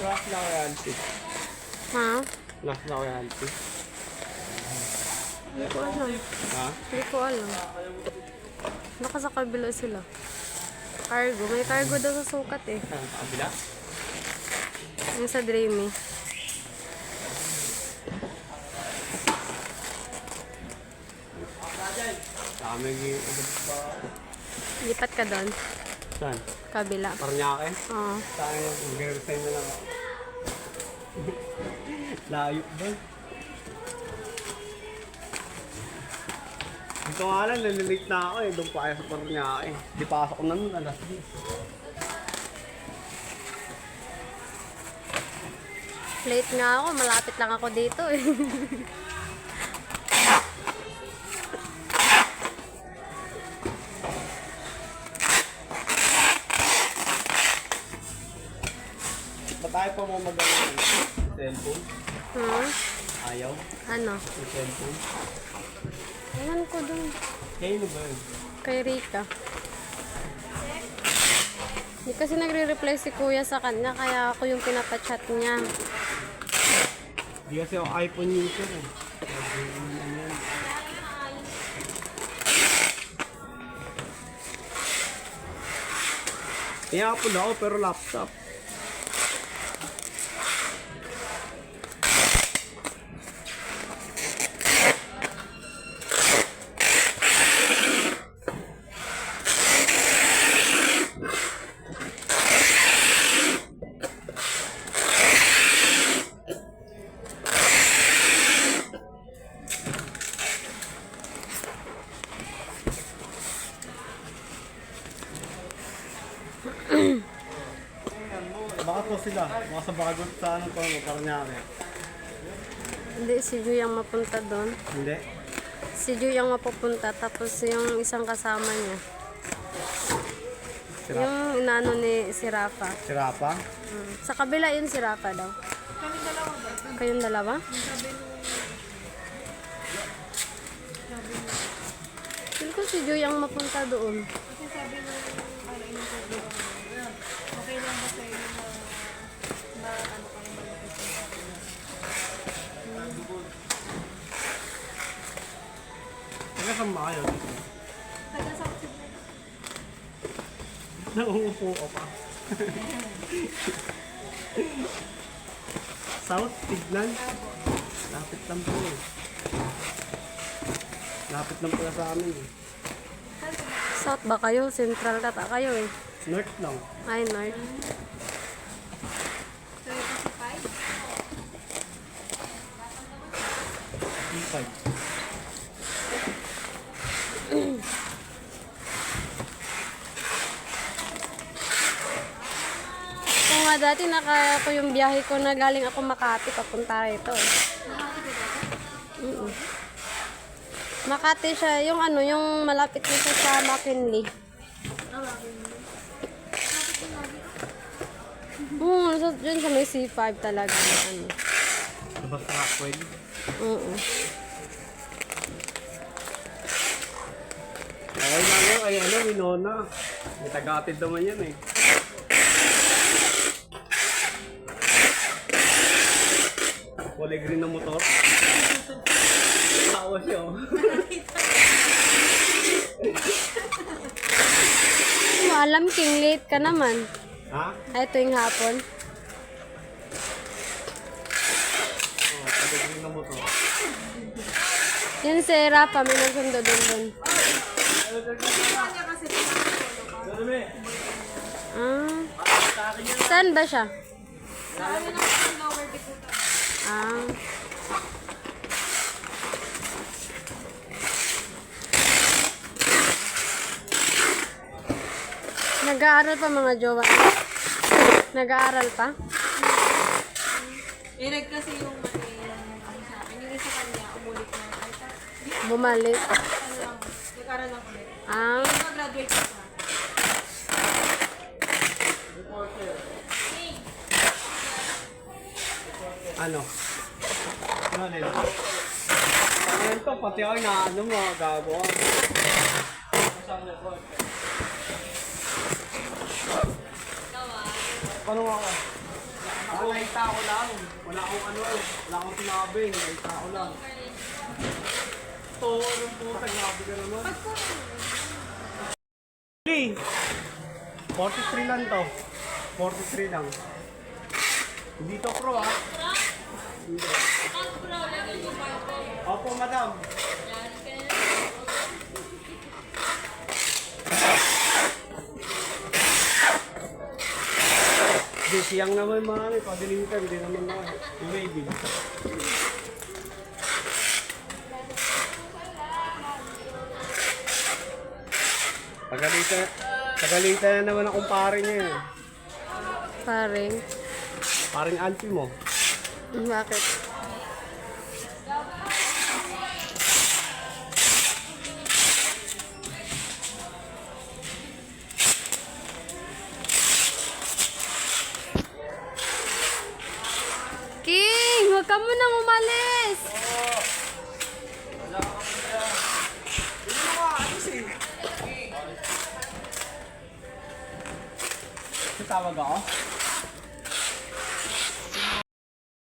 Last na royalty. Ha? Last na royalty. Hindi ko alam. Ha? Hindi ko alam. Baka sa kabila sila. Cargo. May cargo daw sa sukat eh. Saan? Sa kabila? Yung sa Dreamy. Dami yung ubod pa. Lipat ka doon. Saan? Kabila. Paranaque? Oo. Saan yung mag-resign na lang ako. Layo ba? Dito nga lang, nalilate na ako eh. Doon pa kaya sa Paranaque. Di pasok ko na nun, alas 10. Late nga ako. Malapit lang ako dito eh. Ba't tayo pa mo mag-ano? Cellphone? Hmm? Ayaw? Ano? Yung cellphone? Ewan ko doon. Kaya ano ba yun? Kay Rika. Hindi kasi nagre-reply si kuya sa kanya, kaya ako yung pinapachat niya. Di kasi ako iPhone user eh. Ano yan? I-upload ako pero laptop. Baka po sila. Baka sa Bagot sa ano to, Paranaque. Hindi, si Ju yung mapunta doon. Hindi. Si Ju yung mapupunta, tapos yung isang kasama niya. Si Rafa. Yung inano ni si Rafa. Si Rafa? Sa kabila yun si Rafa daw. Kayong dalawa? Feel ko si Ju yung mapunta doon. Kasi sabi nung ano in-interview ko, okay lang ba sa inyo na ano ka naman Taga saan ba kayo? taga South Sydney. Nauupo ko pa. South Tignan? Lapit lang po eh. Lapit lang pala sa amin eh. South ba kayo? Central kata kayo eh. North lang. Ay, North. So yung Pacific, E5. Kung nga dati ko yung biyahe ko na galing ako Makati papunta rito. Makati siya, yung ano, yung malapit nito sa McKinley. Dyan sa may C5 talaga. Ano. Labas sa Rockwell. Oo. Okay na nga, ay ano, Winona. May tagatid naman yan eh. Kulay green na motor. Tawa siya oh. Alam, King, late ka naman. Ha? Ay, tuwing hapon. Oh, kulay green na motor. Yan si Rafa, may nagsundo dun. Ah. Saan ba siya? sa ano ng lower Dakota. Ah. Nag-aaral pa mga jowa. Nag-aaral pa? Kasi yung ano sa akin, yung isa kanya, umulit na. Bumalik. Ano lang, nag-aral lang ulit. Ah. Mag-graduate pa siya. Ano? Ano nila? Ano to? Pati ako na ano mo, gago. Paano ako? Ha? Nakita ko lang. Wala akong ano, wala akong sinabi. Nakita ko lang. Ito, anong puta, grabe ka naman. Hey, 43 lang to. 43 lang. Hindi to pro ah. Hindi. Opo, madam. Di, siyang naman mga pag-deliver, hindi naman mga maybe. Tagalitan na naman akong pare niya eh. Paring. Paring auntie mo. Bakit? King! Huwag ka munang umalis! Tawag ako?